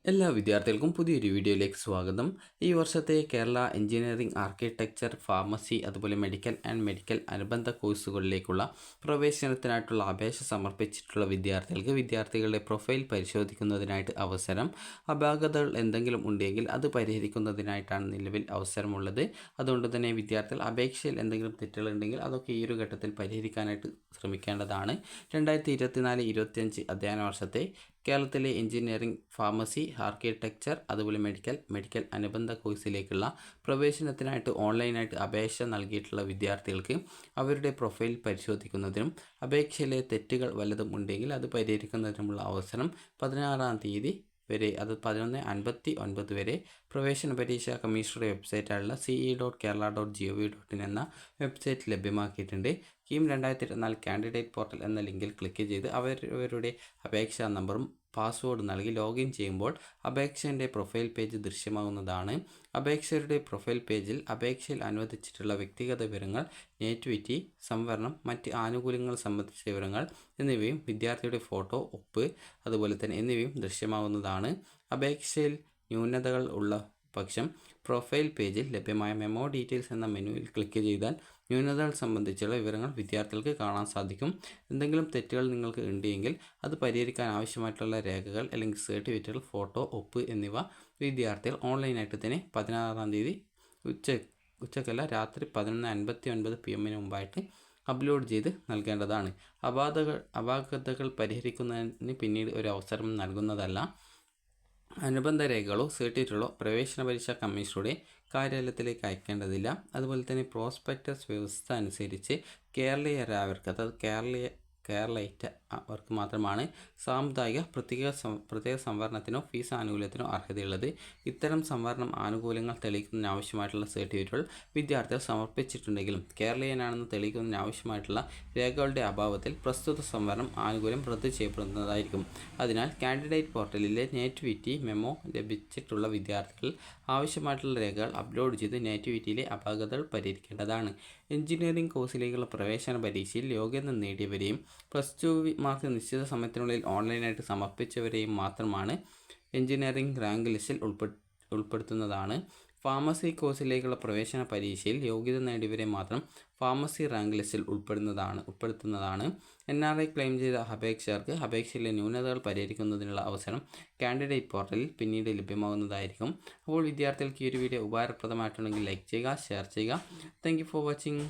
എല്ലാ വിദ്യാർത്ഥികൾക്കും പുതിയൊരു വീഡിയോയിലേക്ക് സ്വാഗതം. ഈ വർഷത്തെ കേരള എഞ്ചിനീയറിംഗ്, ആർക്കിടെക്ചർ, ഫാർമസി അതുപോലെ മെഡിക്കൽ ആൻഡ് മെഡിക്കൽ അനുബന്ധ കോഴ്സുകളിലേക്കുള്ള പ്രവേശനത്തിനായിട്ടുള്ള അപേക്ഷ സമർപ്പിച്ചിട്ടുള്ള വിദ്യാർത്ഥികളുടെ പ്രൊഫൈൽ പരിശോധിക്കുന്നതിനായിട്ട് അവസരം. അപാകതകൾ എന്തെങ്കിലും ഉണ്ടെങ്കിൽ അത് പരിഹരിക്കുന്നതിനായിട്ടാണ് നിലവിൽ അവസരമുള്ളത്. അതുകൊണ്ട് തന്നെ വിദ്യാർത്ഥികൾ അപേക്ഷയിൽ എന്തെങ്കിലും തെറ്റുകളുണ്ടെങ്കിൽ അതൊക്കെ ഈ ഒരു ഘട്ടത്തിൽ പരിഹരിക്കാനായിട്ട് ശ്രമിക്കേണ്ടതാണ്. 2024-25 അധ്യയന വർഷത്തെ കേരളത്തിലെ എഞ്ചിനീയറിംഗ്, ഫാർമസി, ആർക്കിടെക്ചർ അതുപോലെ മെഡിക്കൽ അനുബന്ധ കോഴ്സിലേക്കുള്ള പ്രവേശനത്തിനായിട്ട് ഓൺലൈനായിട്ട് അപേക്ഷ നൽകിയിട്ടുള്ള വിദ്യാർത്ഥികൾക്ക് അവരുടെ പ്രൊഫൈൽ പരിശോധിക്കുന്നതിനും അപേക്ഷയിലെ തെറ്റുകൾ വല്ലതും ഉണ്ടെങ്കിൽ അത് പരിഹരിക്കുന്നതിനുമുള്ള അവസരം 16-ാം തീയതി വരെ, അത് 11:59 വരെ പ്രവേശന പരീക്ഷാ കമ്മീഷണറുടെ വെബ്സൈറ്റായുള്ള ce.kerala.gov.in എന്ന വെബ്സൈറ്റ് ലഭ്യമാക്കിയിട്ടുണ്ട്. കീം 2024 കാൻഡിഡേറ്റ് പോർട്ടൽ എന്ന ലിങ്കിൽ ക്ലിക്ക് ചെയ്ത് അവരവരുടെ അപേക്ഷാ നമ്പറും പാസ്വേഡ് നൽകി ലോഗിൻ ചെയ്യുമ്പോൾ അപേക്ഷൻ്റെ പ്രൊഫൈൽ പേജ് ദൃശ്യമാകുന്നതാണ്. അപേക്ഷകരുടെ പ്രൊഫൈൽ പേജിൽ അപേക്ഷയിൽ അനുവദിച്ചിട്ടുള്ള വ്യക്തിഗത വിവരങ്ങൾ, നേറ്റിവിറ്റി, സംവരണം, മറ്റ് ആനുകൂല്യങ്ങൾ സംബന്ധിച്ച വിവരങ്ങൾ എന്നിവയും വിദ്യാർത്ഥിയുടെ ഫോട്ടോ, ഒപ്പ് അതുപോലെ തന്നെ എന്നിവയും ദൃശ്യമാകുന്നതാണ്. അപേക്ഷയിൽ ന്യൂനതകൾ ഉള്ള പക്ഷം പ്രൊഫൈൽ പേജിൽ ലഭ്യമായ മെമ്മോ ഡീറ്റെയിൽസ് എന്ന മെനുവിൽ ക്ലിക്ക് ചെയ്താൽ ന്യൂനതകൾ സംബന്ധിച്ചുള്ള വിവരങ്ങൾ വിദ്യാർത്ഥികൾക്ക് കാണാൻ സാധിക്കും. എന്തെങ്കിലും തെറ്റുകൾ നിങ്ങൾക്ക് ഉണ്ടെങ്കിൽ അത് പരിഹരിക്കാൻ ആവശ്യമായിട്ടുള്ള രേഖകൾ അല്ലെങ്കിൽ സർട്ടിഫിക്കറ്റുകൾ, ഫോട്ടോ, ഒപ്പ് എന്നിവ വിദ്യാർത്ഥികൾ ഓൺലൈനായിട്ട് തന്നെ 16-ാം തീയതി ഉച്ചക്കല്ല രാത്രി 11:59 PM മുമ്പായിട്ട് അപ്ലോഡ് ചെയ്ത് നൽകേണ്ടതാണ്. അപാകതകൾ പരിഹരിക്കുന്നതിന് പിന്നീട് ഒരു അവസരം നൽകുന്നതല്ല. അനുബന്ധ രേഖകളോ സർട്ടിഫിക്കറ്റുകളോ പ്രവേശന പരീക്ഷാ കമ്മീഷണറുടെ കാര്യാലയത്തിലേക്ക് അയക്കേണ്ടതില്ല. അതുപോലെ തന്നെ പ്രോസ്പെക്ടസ് വ്യവസ്ഥ അനുസരിച്ച് കേരളീയരായവർക്ക്, അതായത് കേരളൈറ്റ് അവർക്ക് മാത്രമാണ് സാമുദായിക പ്രത്യേക സംവരണത്തിനോ ഫീസ് ആനുകൂല്യത്തിനോ അർഹതയുള്ളത്. ഇത്തരം സംവരണം ആനുകൂല്യങ്ങൾ തെളിയിക്കുന്നതിന് ആവശ്യമായിട്ടുള്ള സർട്ടിഫിക്കറ്റുകൾ വിദ്യാർത്ഥികൾ സമർപ്പിച്ചിട്ടുണ്ടെങ്കിലും കേരളീയനാണെന്ന് തെളിയിക്കുന്നതിന് ആവശ്യമായിട്ടുള്ള രേഖകളുടെ അഭാവത്തിൽ പ്രസ്തുത സംവരണം ആനുകൂല്യം റദ്ദ് ചെയ്യപ്പെടുന്നതായിരിക്കും. അതിനാൽ കാൻഡിഡേറ്റ് പോർട്ടലിലെ നേറ്റിവിറ്റി മെമ്മോ ലഭിച്ചിട്ടുള്ള വിദ്യാർത്ഥികൾ ആവശ്യമായിട്ടുള്ള രേഖകൾ അപ്ലോഡ് ചെയ്ത് നേറ്റിവിറ്റിയിലെ അപാകതകൾ പരിഹരിക്കേണ്ടതാണ്. എഞ്ചിനീയറിംഗ് കോഴ്സിലേക്കുള്ള പ്രവേശന പരീക്ഷയിൽ യോഗ്യത നേടിയവരെയും +2 മാർക്ക് നിശ്ചിത സമയത്തിനുള്ളിൽ ഓൺലൈനായിട്ട് സമർപ്പിച്ചവരെയും മാത്രമാണ് എഞ്ചിനീയറിംഗ് റാങ്ക് ലിസ്റ്റിൽ ഉൾപ്പെടുത്തുന്നതാണ്. ഫാർമസി കോഴ്സിലേക്കുള്ള പ്രവേശന പരീക്ഷയിൽ യോഗ്യത നേടിയവരെ മാത്രം ഫാർമസി റാങ്ക് ലിസ്റ്റിൽ ഉൾപ്പെടുത്തുന്നതാണ്. NRI ക്ലെയിം ചെയ്ത അപേക്ഷകർക്ക് അപേക്ഷയിലെ ന്യൂനതകൾ പരിഹരിക്കുന്നതിനുള്ള അവസരം കാൻഡിഡേറ്റ് പോർട്ടലിൽ പിന്നീട് ലഭ്യമാകുന്നതായിരിക്കും. അപ്പോൾ വിദ്യാർത്ഥികൾക്ക് ഈ ഒരു വീഡിയോ ഉപകാരപ്രദമായിട്ടുണ്ടെങ്കിൽ ലൈക്ക് ചെയ്യുക, ഷെയർ ചെയ്യുക. Thank you for watching.